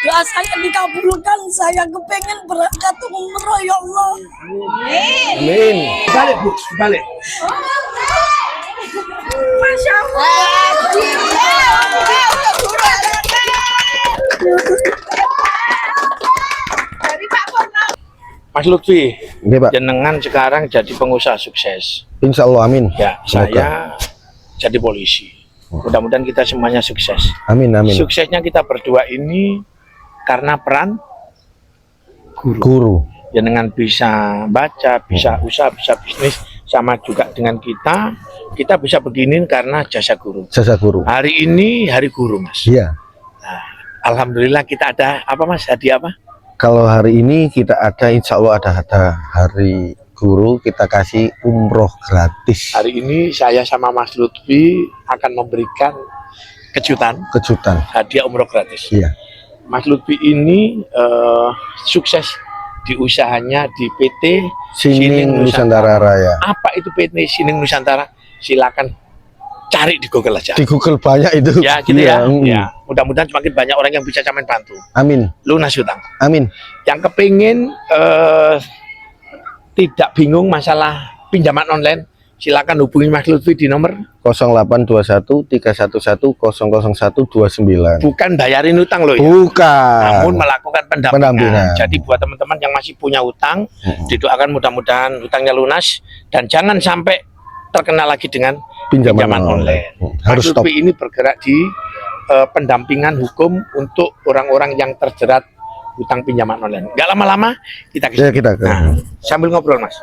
Doa saya dikabulkan, saya kepengen berangkat umroh ya Allah. Amin. Balik Bu, balik. Masya Allah. Mas Lutfi, Oke, Pak. jenengan sekarang jadi pengusaha sukses. Insya Allah, amin. Ya, Semoga. saya jadi polisi. Mudah-mudahan kita semuanya sukses. Amin, amin. Suksesnya kita berdua ini karena peran Guru. jenengan bisa baca, bisa usaha, bisa bisnis, sama juga dengan kita bisa begini karena jasa guru. Jasa guru. Hari ini hari guru, Mas. Iya. Alhamdulillah kita ada apa, Mas? Hadiah apa? Kalau hari ini kita ada, insya Allah ada hari guru, kita kasih umroh gratis. Hari ini saya sama Mas Lutfi akan memberikan kejutan hadiah umroh gratis. Iya. Mas Lutfi ini sukses di usahanya di PT Sining Nusantara Raya. Apa itu PT Sining Nusantara? Silakan cari di Google aja. Di Google banyak itu. Ya, gitu Iya, ya. Mudah-mudahan semakin banyak orang yang bisa camen bantu. Amin. Lunas hutang. Amin. Yang kepingin tidak bingung masalah pinjaman online, silakan hubungi Mas Lutfi di nomor 0821 311 00129. bukan bayarin utang loh ya. Bukan. Namun melakukan pendampingan. Pendampingan. Jadi buat teman-teman yang masih punya utang, didoakan mudah-mudahan utangnya lunas dan jangan sampai terkena lagi dengan pinjaman online. Harus Mas stop. Lutfi ini bergerak di pendampingan hukum untuk orang-orang yang terjerat hutang pinjaman online. Nggak lama-lama kita Ya, kita ke. Nah, sambil ngobrol, Mas.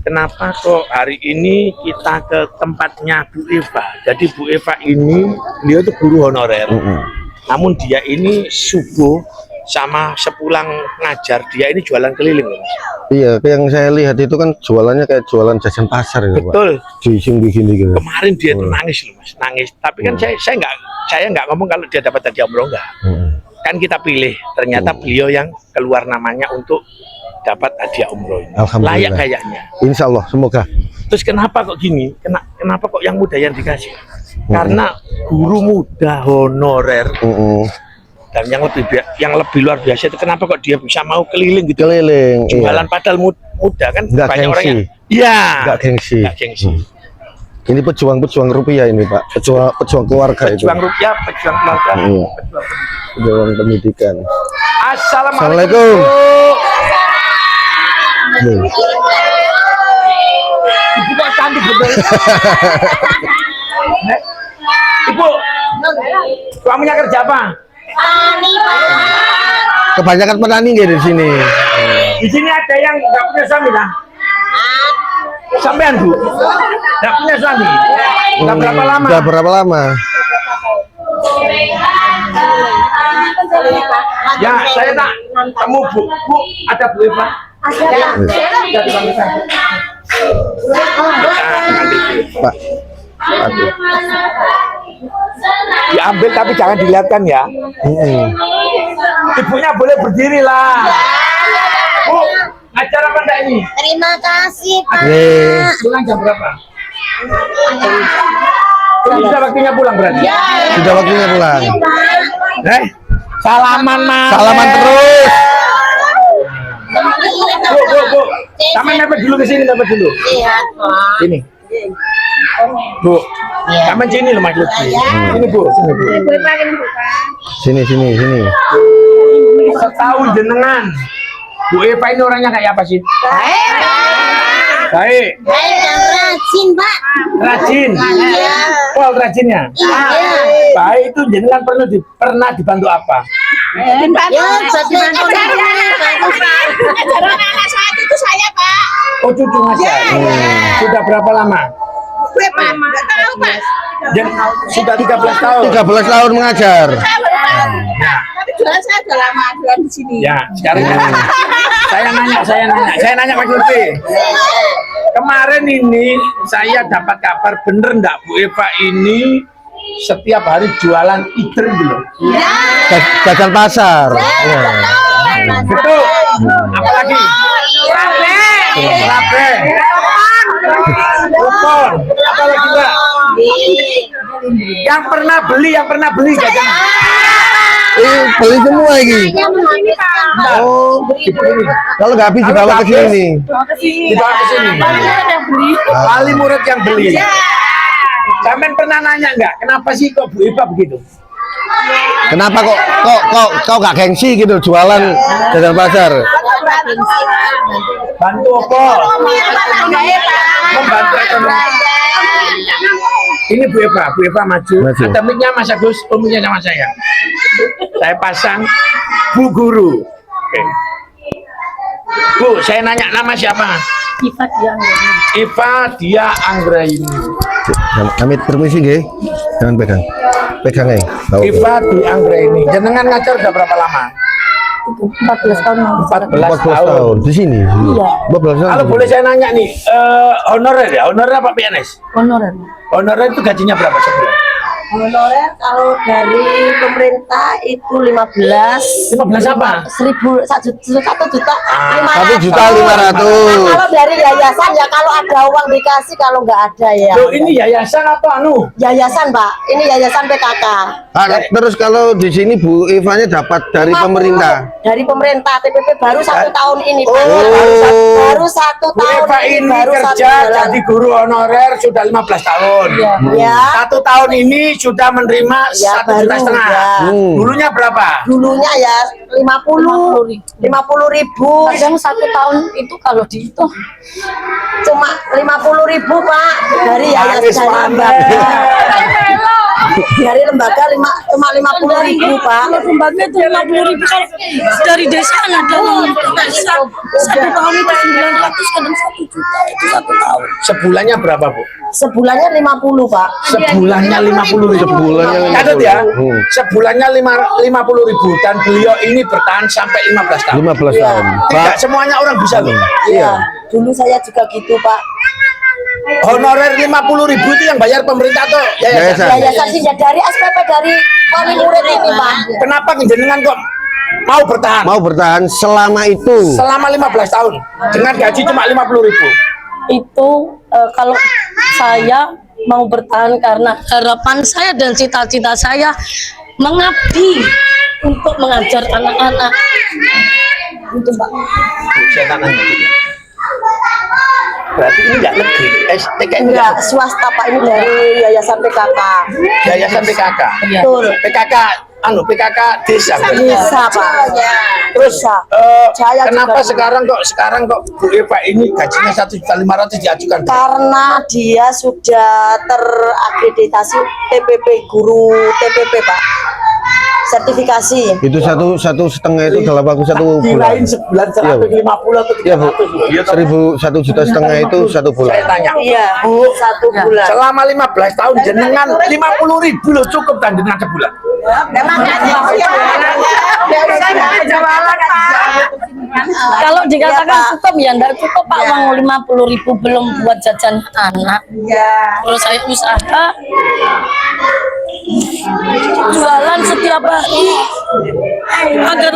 Kenapa kok hari ini kita ke tempatnya Bu Eva? Jadi Bu Eva ini dia itu guru honorer. Namun dia ini subuh sama sepulang ngajar dia ini jualan keliling, Mas. Iya, yang saya lihat itu kan jualannya kayak jualan jajan pasar gitu, Pak. Betul. Jising begini gitu. Kemarin dia itu nangis loh, Mas, nangis. Tapi kan saya nggak ngomong kalau dia dapat hadiah umroh enggak. Kan kita pilih. Ternyata beliau yang keluar namanya untuk dapat hadiah umroh ini. Alhamdulillah. Layak kayaknya. Insya Allah, semoga. Terus kenapa kok gini? Kenapa kok yang muda yang dikasih? Karena guru muda honorer dan yang lebih luar biasa itu kenapa kok dia bisa mau keliling gitu? Keliling. Jualan Iya. padahal muda kan Nggak banyak orang yang gengsi. iya. Nggak gengsi. Nggak gengsi. Ini pejuang-pejuang rupiah ini, Pak. Pejuang keluarga itu. Pejuang rupiah, pejuang keluarga, Iya. Pejuang pendidikan. Assalamualaikum. Nih. Ibu kok cantik betul. Ibu, suaminya kerja apa? Kebanyakan petani nggak di sini. Di sini ada yang nggak punya suami lah. Sampean Bu, nggak punya suami. Nggak berapa lama? Udah berapa lama? Ya, saya tak temu Bu. Bu, ada Bu Eva? Ada. Jadi Pak. Aduh. diambil tapi jangan dilihatkan ya. Ibunya boleh berdiri lah. Bu, ajar apa enggak ini? Terima kasih, Pak. Nih. Pulang jam berapa? Sudah waktunya pulang berarti? Ya. Sudah waktunya pulang. Salaman Mas. Salaman terus. Bu. Sama mepet dulu ke sini, mepet dulu. Iya, Pak. Sini. Bu, sama sini loh Mas Lutfi. Ini Bu, sini Bu. Sini. Setahun jenengan. Bu Eva ini orangnya kayak apa sih? Baik. Baik dan rajin, Pak. Rajin. Iya. Pol rajinnya. Iya. Baik itu jenengan pernah dibantu apa? Ya, bantu ajaran anak saat itu saya, Pak. Oh cucu ngajar. Sudah berapa lama? Gue, Pak. Nggak tahu, Pak. Sudah 13 tahun. 13 tahun mengajar. Saya baru tahu. Tapi jualan saya udah lama jualan di sini. Ya, sekarang saya nanya Mas Lutfi. Kemarin ini saya dapat kabar bener enggak Bu Eva ini setiap hari jualan ider gitu. Jajan pasar. Ya. Betul. Apalagi? Rabe. Kupon. Apalagi Mbak? Yang pernah beli jajan. beli semua ini. Oh, kalau nggak habis dibawa ke sini. Dibawa ke sini. Wali murid yang beli. Sampean pernah nanya nggak, kenapa sih kok Bu Eva begitu? Kenapa kok nggak gengsi gitu jualan jajan pasar? Bantu apa? Membantu ekonomi. Ini Bu Eva maju. Ada mic-nya Mas Agus, mic-nya sama saya. Saya pasang Bu Guru. Oke. Bu, saya nanya nama siapa? Iva Dia Anggraini. Amit permisi nggih. Jangan pegang. Pegang ya. Iva Dia Anggraini. Jenengan ngajar udah berapa lama? 14 tahun. 14 tahun. Di sini. Iya. 14 tahun. Kalau boleh saya nanya nih, honorer ya? Honorer apa PNS? Honorer. Honorer itu gajinya berapa sebulan? Honorer kalau dari pemerintah itu 15 apa? 1 juta 1.500.000. Kalau dari yayasan ya kalau ada uang dikasih, kalau nggak ada ya. Loh, ini yayasan apa anu? Yayasan Pak, ini yayasan PKK. Terus kalau di sini Bu Ivanya dapat dari 50 pemerintah. Dari pemerintah TPP baru 1 tahun ini Pak. Baru 1 Bu tahun Eva ini baru 1 kerja bulan. jadi guru honorer sudah 15 tahun. Ya. 1 tahun ini sudah menerima Ya, 1,5 juta. ya. Dulunya berapa? Dulunya ya 50.000. Kadang 1 tahun itu kalau dihitung Cuma 50.000 Pak dari Manis yayasan lembaga. Dari lembaga cuma 50.000 Pak. Kalau lembaga itu 50.000, kalau dari desa kan ada yang desa 1 tahun itu 900, kadang 1 juta itu 1 tahun. Sebulannya berapa, Bu? Sebulannya 50 Pak. Sebulannya 50.000. Sebulannya 50.000. Catat ya. Sebulannya 50.000 dan beliau ini bertahan sampai 15 tahun. 15 tahun. Tidak semuanya orang bisa loh. Iya. Dulu saya juga gitu Pak. Honorer 50.000 itu yang bayar pemerintah tuh yayasan. Yayasan sih ya dari SPP dari wali murid ini Pak. Kenapa jenengan kok mau bertahan? Mau bertahan selama itu. Selama 15 tahun dengan gaji cuma 50.000. Itu kalau saya mau bertahan karena harapan saya dan cita-cita saya mengabdi untuk mengajar anak-anak. Itu Pak. Saya tanya. Berarti ini enggak negeri, TKN Enggak, swasta Pak, ini dari yayasan PKK. Yayasan PKK. Betul. PKK desa. Bisa Pak. Terus Saya kenapa juga sekarang kok Bu Eva ini gajinya 1.500.000 diajukan? Karena dia sudah terakreditasi TPP guru TPP Pak. Sertifikasi. Itu satu setengah itu dalam waktu 1 bulan. Kirain sebulan 150 atau 300. Iya Bu. 1,5 itu 1 bulan. Saya tanya. Iya, Bu, 1 bulan. selama 15 tahun jenengan 50.000 loh cukup kan jenengan sebulan. Kalau dikatakan cukup ya enggak cukup Pak, uang 50.000 belum buat jajan anak. Kalau saya usaha jualan setiap hari agar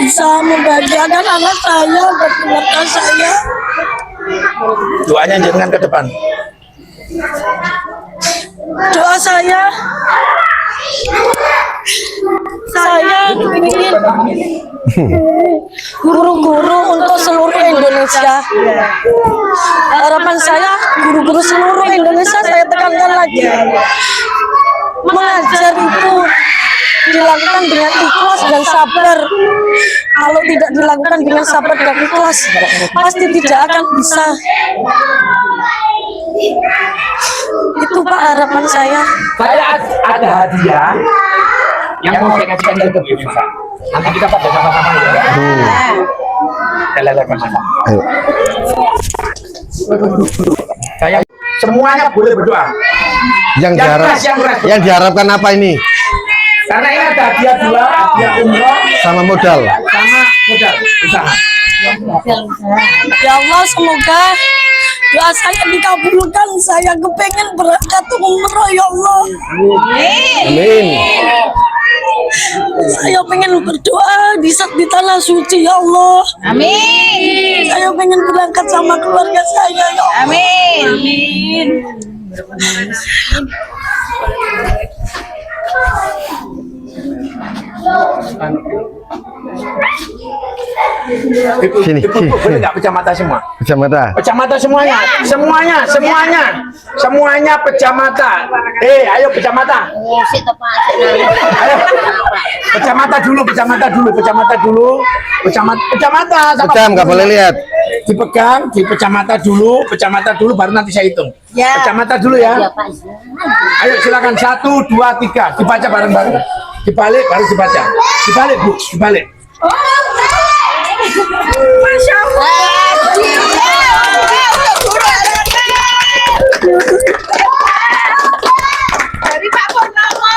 bisa membahagiakan anak saya dan keluarga saya. Doanya jenengan ke depan. Doa saya ingin guru-guru untuk seluruh Indonesia. Harapan saya guru-guru seluruh Indonesia, saya tekankan lagi, mengajar itu dilakukan dengan ikhlas dan sabar. Kalau tidak dilakukan dengan sabar dan ikhlas, pasti tidak akan bisa. Itu Pak harapan saya. Saya ada hadiah yang mau saya kasihkan ke Bu Eva. Nanti kita pakai sama-sama ya. Kita lelekan sama. Ayo. Saya semuanya boleh berdoa. Yang diharapkan apa ini? Karena ini ada hadiah 2, hadiah umroh Sama modal. sama modal usaha. Ya Allah, semoga doa saya dikabulkan. Saya kepengen berangkat umroh ya Allah. Amin. Saya pengen berdoa di tanah suci ya Allah. Amin. Saya pengen berangkat sama keluarga saya ya Allah. Amin. Amin. Sini. Boleh nggak pejam mata semua? Pejam mata. Pejam mata semuanya, semuanya pejam mata. Ayo pejam mata. Ayo. Pejam mata dulu. Pejam mata. Pejam, nggak boleh lihat. Dipegang, dipejam mata dulu, baru nanti saya hitung. Ya. Pejam mata dulu ya. Ayo silakan 1, 2, 3, dibaca bareng-bareng. Dibalik baru dibaca. Dibalik Bu, dibalik. Masya Dari Pak Purnomo.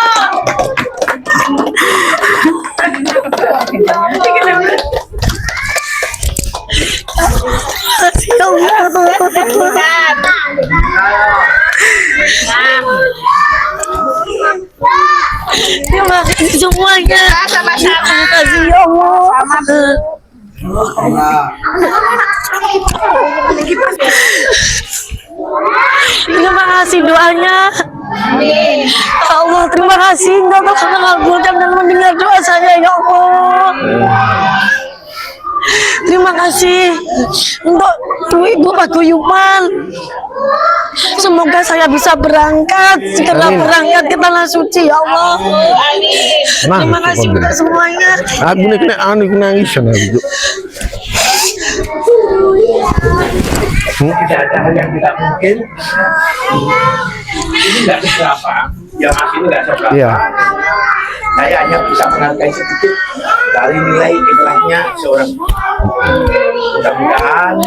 Terima kasih semuanya. Terima kasih ya Allah. Terima kasih doanya. Allah, terima kasih Engkau telah mengabulkan dan mendengar doa saya ya Allah. Terima kasih untuk Ibu Paguyuban. Semoga saya bisa berangkat, segera berangkat ke tanah suci ya Allah. Terima kasih untuk semuanya. Aku nih kena nangis sana gitu. Tidak ada hal yang tidak mungkin. Ini nggak seberapa. Ya Mas ini nggak seberapa. Iya. Saya hanya bisa menghargai sedikit dari nilai ikhlasnya seorang. Mudah-mudahan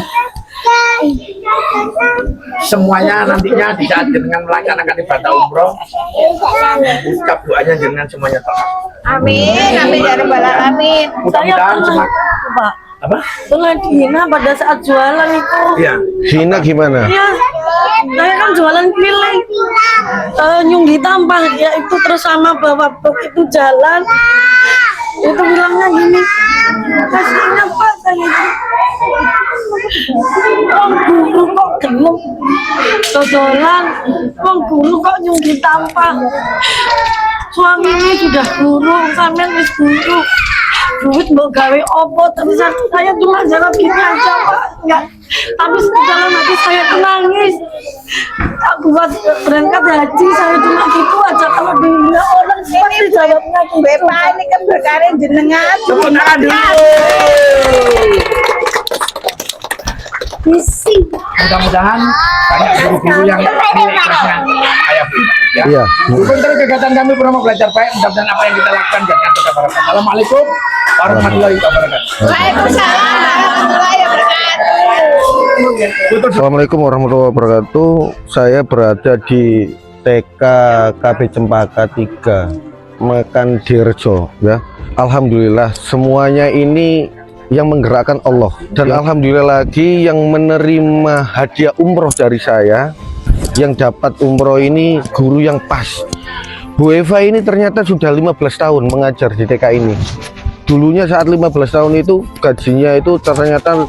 semuanya nantinya di saat dengan melaksanakan ibadah umroh, ucap doanya dengan semuanya telah. Amin, amin ya rabbal alamin. Mudah-mudahan semakin Pak, apa? pernah dihina pada saat jualan itu. Iya. Hina gimana? Iya, saya kan jualan keliling, nyunggi tampah, ya itu terus sama bawa truk itu jalan, itu bilangnya gini, kasihannya Pak saya itu, orang guru kok gelem, dodolan, orang guru kok nyunggi tampah, suaminya sudah guru, sampean wis guru. Duit mau gawe opo terus saya cuma jawab gini aja Pak, enggak, tapi dalam hati saya nangis. Tak buat berangkat haji saya cuma gitu aja, kalau dihina orang pasti jawabnya gitu. Bapak ini kan berkarir jenengan. Tepuk tangan dulu. Misi. Mudah-mudahan banyak guru-guru yang ikhlasnya kayak Bu. Ya. Iya. Dukung terus kegiatan kami promo belajar baik. Mudah-mudahan apa yang kita lakukan jadikan berkah barokah. Assalamualaikum warahmatullahi wabarakatuh. Waalaikumsalam warahmatullahi wabarakatuh. Assalamualaikum warahmatullahi wabarakatuh. Saya berada di TK KB Cempaka 3 Mekan Dirjo ya. Alhamdulillah semuanya ini yang menggerakkan Allah, dan alhamdulillah lagi yang menerima hadiah umroh dari saya, yang dapat umroh ini guru yang pas. Bu Eva ini ternyata sudah 15 tahun mengajar di TK ini. Dulunya saat 15 tahun itu gajinya itu ternyata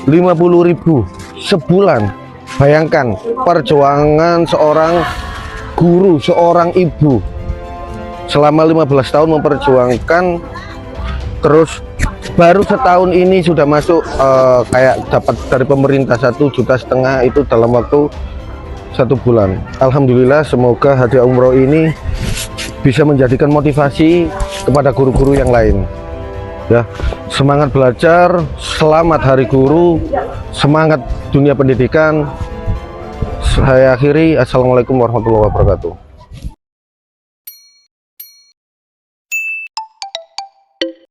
50.000 sebulan. Bayangkan perjuangan seorang guru, seorang ibu selama 15 tahun memperjuangkan, terus baru setahun ini sudah masuk kayak dapat dari pemerintah 1,5 juta itu dalam waktu 1 bulan. Alhamdulillah, semoga hadiah umroh ini bisa menjadikan motivasi kepada guru-guru yang lain ya. Semangat belajar, selamat Hari Guru, semangat dunia pendidikan. Saya akhiri, assalamualaikum warahmatullahi wabarakatuh.